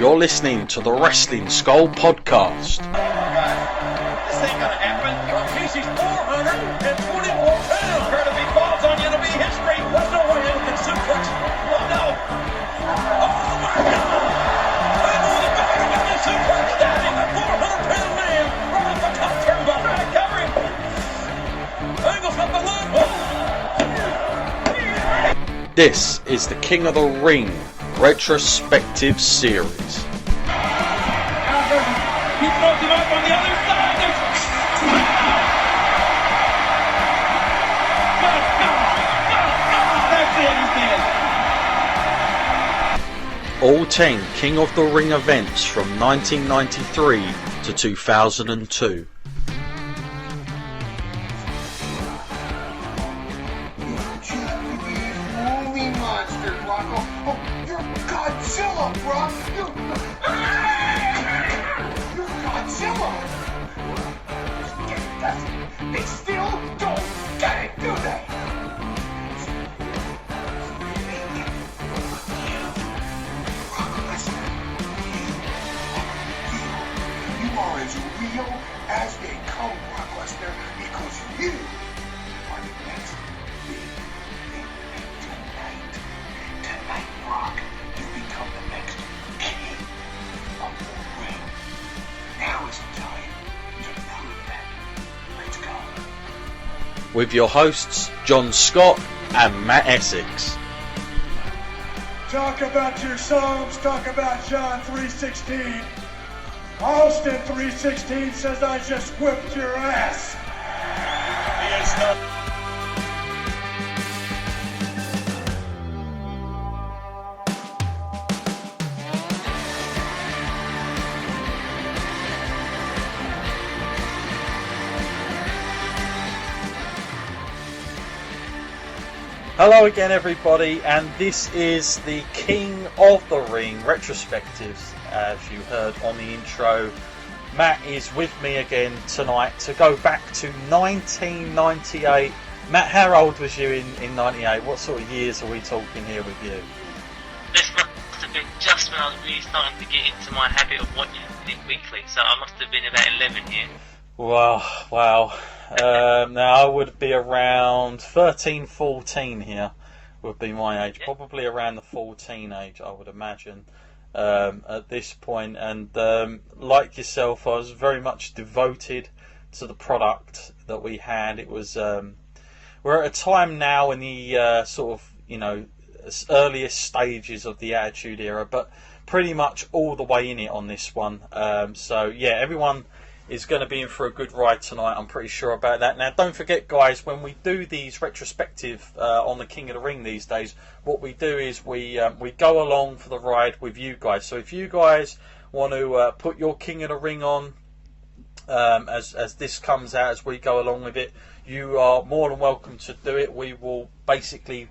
You're listening to the Wrestling Skull Podcast. This ain't gonna happen. He's 424 pounds. Kurt, if he falls on you, it'll be history. There's no way anyone can suplex. Oh, no. Oh, my God. I'm on the back of the suplex. Standing, a 400-pound man right off the top turnbuckle. Trying to cover him. Angle's up the line. This is the King of the Ring Retrospective Series. He throws him up on the other side. That's it, he's dead. All 10 King of the Ring events from 1993 to 2002. They still don't get it, do they? You are as real as they come, Brock Lesnar, because you are the next big thing tonight. Tonight, Brock, you become the next king of the ring. Now is the time to prove that. Let's go. With your hosts, John Scott and Matt Essex. Talk about your Psalms, talk about John 3:16. Austin 3:16 says I just whipped your ass. He is not. Hello again everybody, and this is the King of the Ring Retrospectives. As you heard on the intro, Matt is with me again tonight to go back to 1998. Matt, how old was you in 98? What sort of years are we talking here with you? This must have been just when I was really starting to get into my habit of watching it weekly, so I must have been about 11 here. Wow. Now I would be around 13, 14 here would be my age. Probably around the 14 age, I would imagine, at this point. And like yourself, I was very much devoted to the product that we had. It was we're at a time now in the sort of, earliest stages of the Attitude Era, but pretty much all the way in it on this one. So yeah, everyone is going to be in for a good ride tonight. I'm pretty sure about that. Now, don't forget, guys, when we do these retrospective on the King of the Ring these days, what we do is we go along for the ride with you guys. So if you guys want to put your King of the Ring on as this comes out, as we go along with it, you are more than welcome to do it. We will basically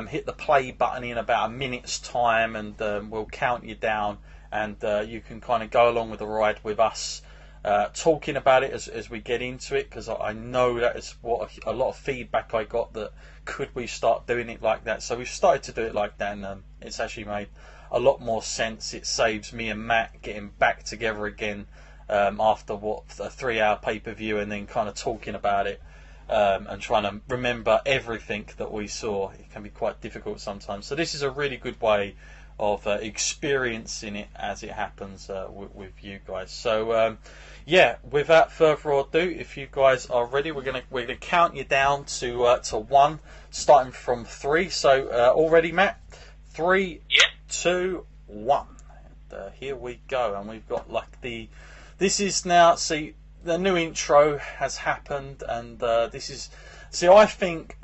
hit the play button in about a minute's time, and we'll count you down, and you can kind of go along with the ride with us. Talking about it as we get into it, because I know that is what a lot of feedback I got, that could we start doing it like that. So we've started to do it like that, and it's actually made a lot more sense. It saves me and Matt getting back together again after a 3-hour pay-per-view, and then kind of talking about it and trying to remember everything that we saw. It can be quite difficult sometimes. So this is a really good way of experiencing it as it happens with you guys. So yeah, without further ado, if you guys are ready, we're gonna count you down to 1, starting from 3. So all ready, Matt? 3, 2, 1. And, here we go, and we've got this is now. See, the new intro has happened, and this is. See, I think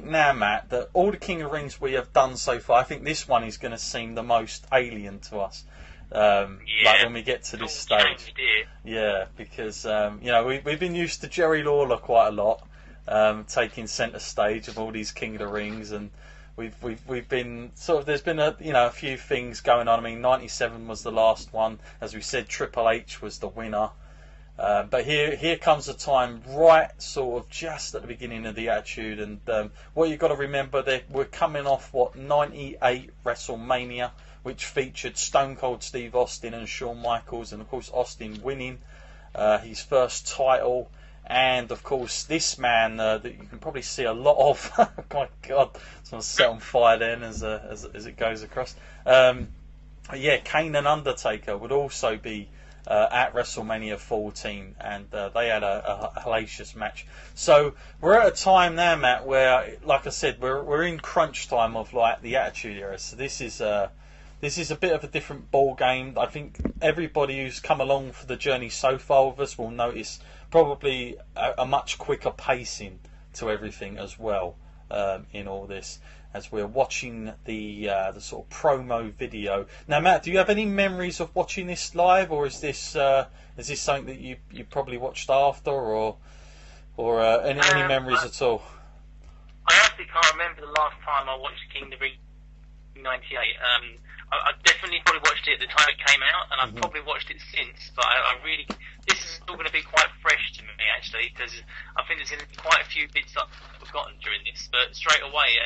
now, Matt, that all the King of Rings we have done so far, I think this one is going to seem the most alien to us. Like when we get to this stage. Yeah, because we've been used to Jerry Lawler quite a lot, taking centre stage of all these King of the Rings, and we've been sort of, there's been a few things going on. I mean, 97 was the last one, as we said. Triple H was the winner. But here comes a time right sort of just at the beginning of the Attitude, and what you've got to remember, that we're coming off 98 WrestleMania, which featured Stone Cold Steve Austin and Shawn Michaels, and of course Austin winning his first title, and of course this man that you can probably see a lot of. Oh my God, someone's set on fire then as it goes across. Yeah, Kane and Undertaker would also be at WrestleMania 14, and they had a hellacious match. So we're at a time now, Matt, where, like I said, we're in crunch time of like the Attitude Era. So this is a bit of a different ball game. I think everybody who's come along for the journey so far with us will notice probably a much quicker pacing to everything as well in all this, as we're watching the sort of promo video. Now, Matt, do you have any memories of watching this live, or is this something that you probably watched after, or any memories at all? I actually can't remember the last time I watched King of the Ring '98. I definitely probably watched it at the time it came out, and I've probably watched it since. But I really, this is still going to be quite fresh to me actually, because I think there's going to be quite a few bits I've forgotten during this. But straight away,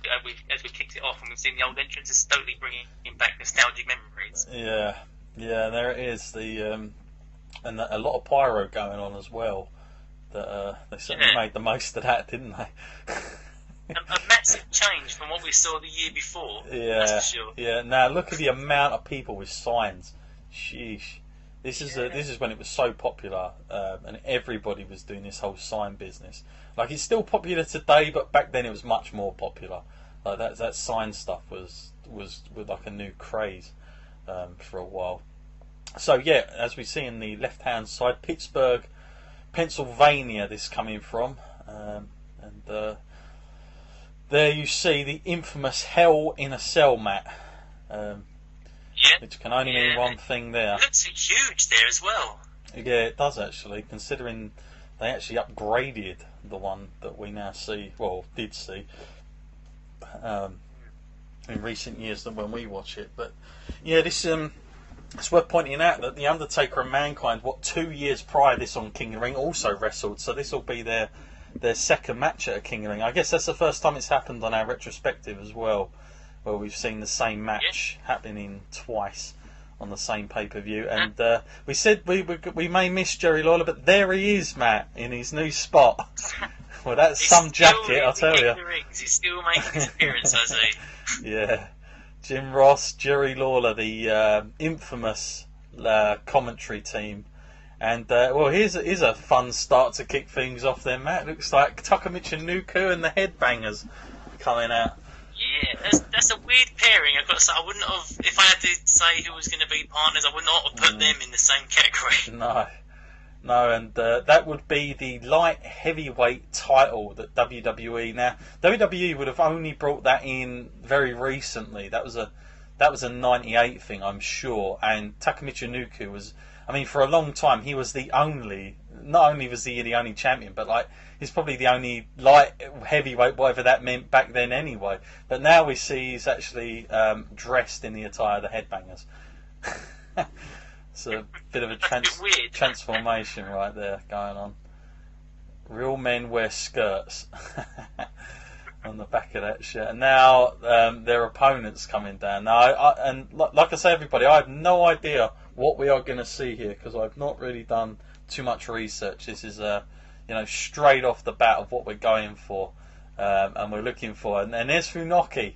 as we kicked it off and we've seen the old entrance, it's totally bringing back nostalgic memories. Yeah, there it is. And a lot of pyro going on as well. That they certainly made the most of that, didn't they? a massive change from what we saw the year before. Yeah, that's for sure. Yeah. Now look at the amount of people with signs. Sheesh. This is when it was so popular, and everybody was doing this whole sign business. Like, it's still popular today, but back then it was much more popular. Like that sign stuff was with like a new craze for a while. So yeah, as we see in the left hand side, Pittsburgh, Pennsylvania, this coming from, and there you see the infamous Hell in a Cell, Matt. Which can only mean one thing there. It looks huge there as well. Yeah, it does actually, considering they actually upgraded the one that we now see, well, did see, in recent years than when we watch it. But yeah, this it's worth pointing out that The Undertaker and Mankind, 2 years prior to this on King of the Ring, also wrestled, so this will be their second match at a King of the Ring. I guess that's the first time it's happened on our retrospective as well, where we've seen the same match happening twice on the same pay-per-view. And we said we may miss Jerry Lawler, but there he is, Matt, in his new spot. Well, that's some jacket, I'll tell you. He's still making his appearance, I see. Yeah. Jim Ross, Jerry Lawler, the infamous commentary team. And, well, here's a fun start to kick things off there, Matt. Looks like Takamichi Nuku and the Headbangers coming out. Yeah, that's a weird pairing. I've got to say, I wouldn't have, if I had to say who was going to be partners, I would not have put them in the same category. No, and that would be the light heavyweight title that WWE. Now, WWE would have only brought that in very recently. That was a '98 thing, I'm sure. And Takamichi Nuku was, I mean, for a long time he was the only. Not only was he the only champion, but like he's probably the only light heavyweight, whatever that meant back then anyway. But now we see he's actually dressed in the attire of the Headbangers. It's a bit of a transformation right there going on. Real men wear skirts on the back of that shirt. And now their opponents coming down. Now, like I say, everybody, I have no idea what we are going to see here because I've not really done too much research. This is straight off the bat of what we're going for, and we're looking for. And there's Funaki.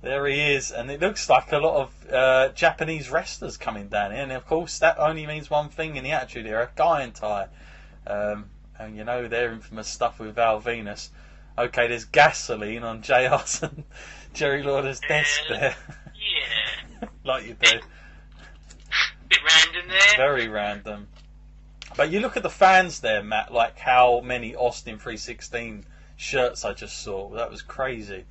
There he is, and it looks like a lot of Japanese wrestlers coming down here. And of course, that only means one thing in the Attitude Era: guy and tie. And you know their infamous stuff with Val Venus. Okay, there's gasoline on JR's and Jerry Lawler's desk there. Yeah. Like you do. Bit random there. Very random. But you look at the fans there, Matt, like how many Austin 316 shirts I just saw. That was crazy.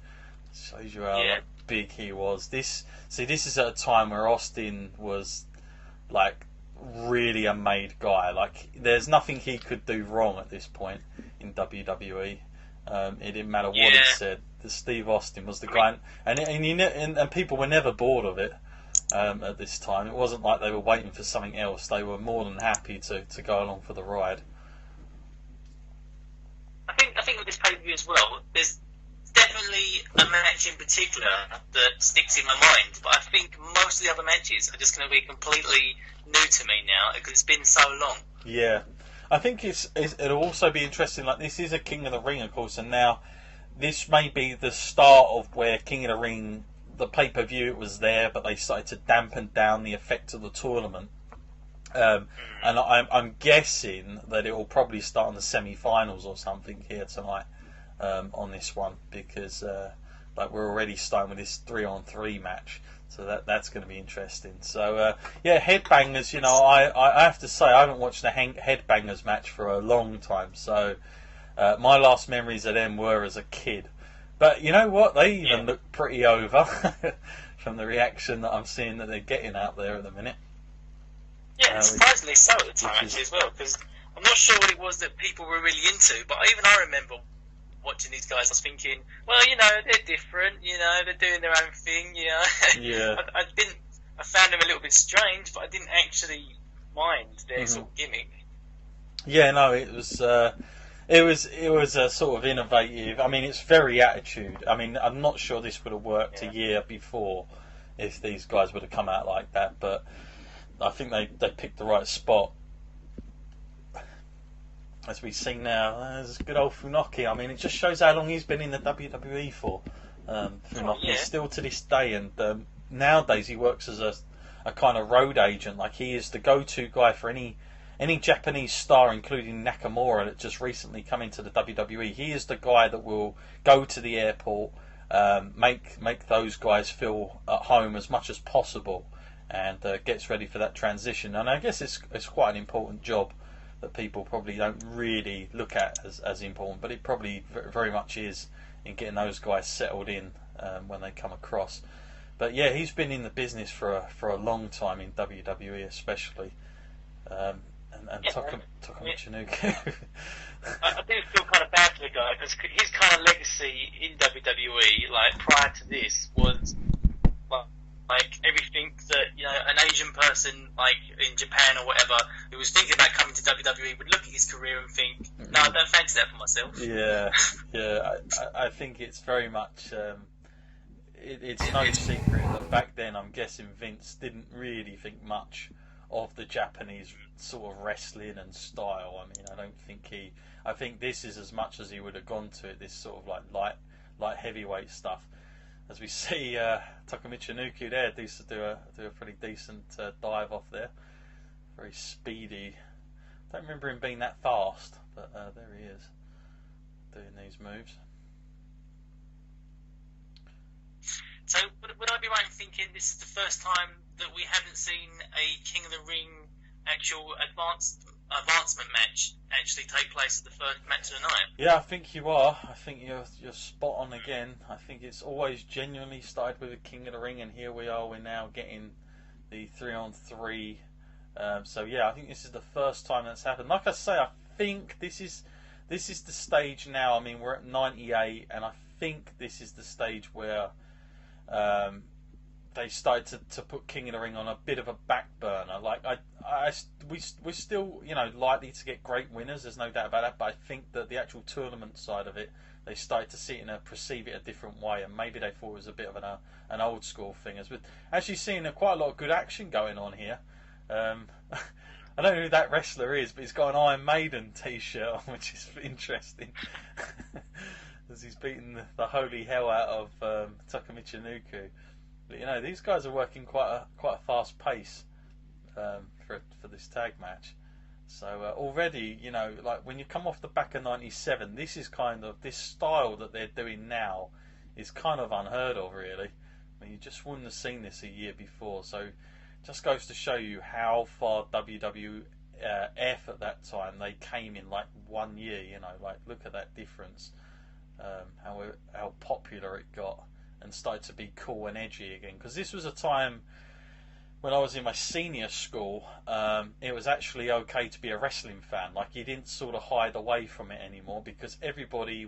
Shows you how big he was. This is at a time where Austin was like really a made guy. Like there's nothing he could do wrong at this point in WWE. It didn't matter what he said. The Steve Austin was the guy, and people were never bored of it. at this time. It wasn't like they were waiting for something else. They were more than happy to go along for the ride. I think with this pay-per-view as well, there's definitely a match in particular that sticks in my mind, but I think most of the other matches are just going to be completely new to me now because it's been so long. Yeah, I think it'll also be interesting. Like, this is a King of the Ring, of course, and now this may be the start of where King of the Ring, the pay-per-view, it was there, but they started to dampen down the effect of the tournament. And I'm guessing that it will probably start on the semi-finals or something here tonight on this one, because like, we're already starting with this 3-on-3 match, so that's going to be interesting. So yeah, Headbangers. You know, I have to say I haven't watched a Headbangers match for a long time. So my last memories of them were as a kid. But you know what? They even look pretty over from the reaction that I'm seeing that they're getting out there at the minute. Yeah, surprisingly so at the time actually as well, because I'm not sure what it was that people were really into, but even I remember watching these guys, I was thinking, well, you know, they're different, you know, they're doing their own thing, you know. Yeah. I found them a little bit strange, but I didn't actually mind their sort of gimmick. Yeah, no, it was a sort of innovative. I mean, it's very Attitude. I mean, I'm not sure this would have worked a year before if these guys would have come out like that, but I think they picked the right spot. As we see now, there's good old Funaki. I mean, it just shows how long he's been in the WWE for. Funaki, still to this day, and nowadays he works as a kind of road agent. Like, he is the go-to guy for any Japanese star, including Nakamura, that just recently come into the WWE. He is the guy that will go to the airport, make those guys feel at home as much as possible, and gets ready for that transition. And I guess it's quite an important job that people probably don't really look at as important, but it probably very much is in getting those guys settled in when they come across. But yeah, he's been in the business for a long time in WWE, especially. And Taka Michinoku. I do feel kind of bad for the guy because his kind of legacy in WWE, like prior to this, was like everything that, you know, an Asian person like in Japan or whatever who was thinking about coming to WWE would look at his career and think, no, I don't fancy that for myself. Yeah. I think it's very much. It's no secret that back then, I'm guessing Vince didn't really think much of the Japanese sort of wrestling and style. I mean, I think this is as much as he would have gone to it, this sort of like light heavyweight stuff. As we see Taka Michinoku there do a pretty decent dive off there. Very speedy. Don't remember him being that fast, but there he is doing these moves. So would I be right in thinking this is the first time that we haven't seen a King of the Ring actual advancement match actually take place at the first match of the night? Yeah, I think you are. I think you're spot on again. I think it's always genuinely started with a King of the Ring, and here we are. We're now getting the 3-on-3. So yeah, I think this is the first time that's happened. Like I say, I think this is the stage now. I mean, we're at 98, and I think this is the stage where they started to put King of the Ring on a bit of a back burner. Like we're still, you know, likely to get great winners. There's no doubt about that. But I think that the actual tournament side of it, they started to see it perceive it a different way, and maybe they thought it was a bit of an old school thing. As we're actually seeing quite a lot of good action going on here. I don't know who that wrestler is, but he's got an Iron Maiden t-shirt on, which is interesting. As he's beating the holy hell out of Taka Michinoku. But you know, these guys are working quite a fast pace for this tag match. So already, you know, like when you come off the back of 97, this is kind of, this style that they're doing now is kind of unheard of, really. I mean, you just wouldn't have seen this a year before. So it just goes to show you how far WWF at that time they came in like 1 year. You know, like look at that difference. How popular it got and started to be cool and edgy again, because this was a time when I was in my senior school, it was actually okay to be a wrestling fan. Like, you didn't sort of hide away from it anymore because everybody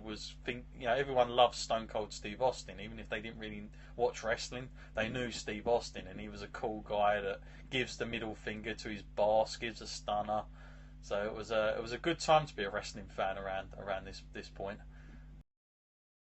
everyone loved Stone Cold Steve Austin. Even if they didn't really watch wrestling, they knew Steve Austin, and he was a cool guy that gives the middle finger to his boss, gives a stunner. So it was a good time to be a wrestling fan around this point.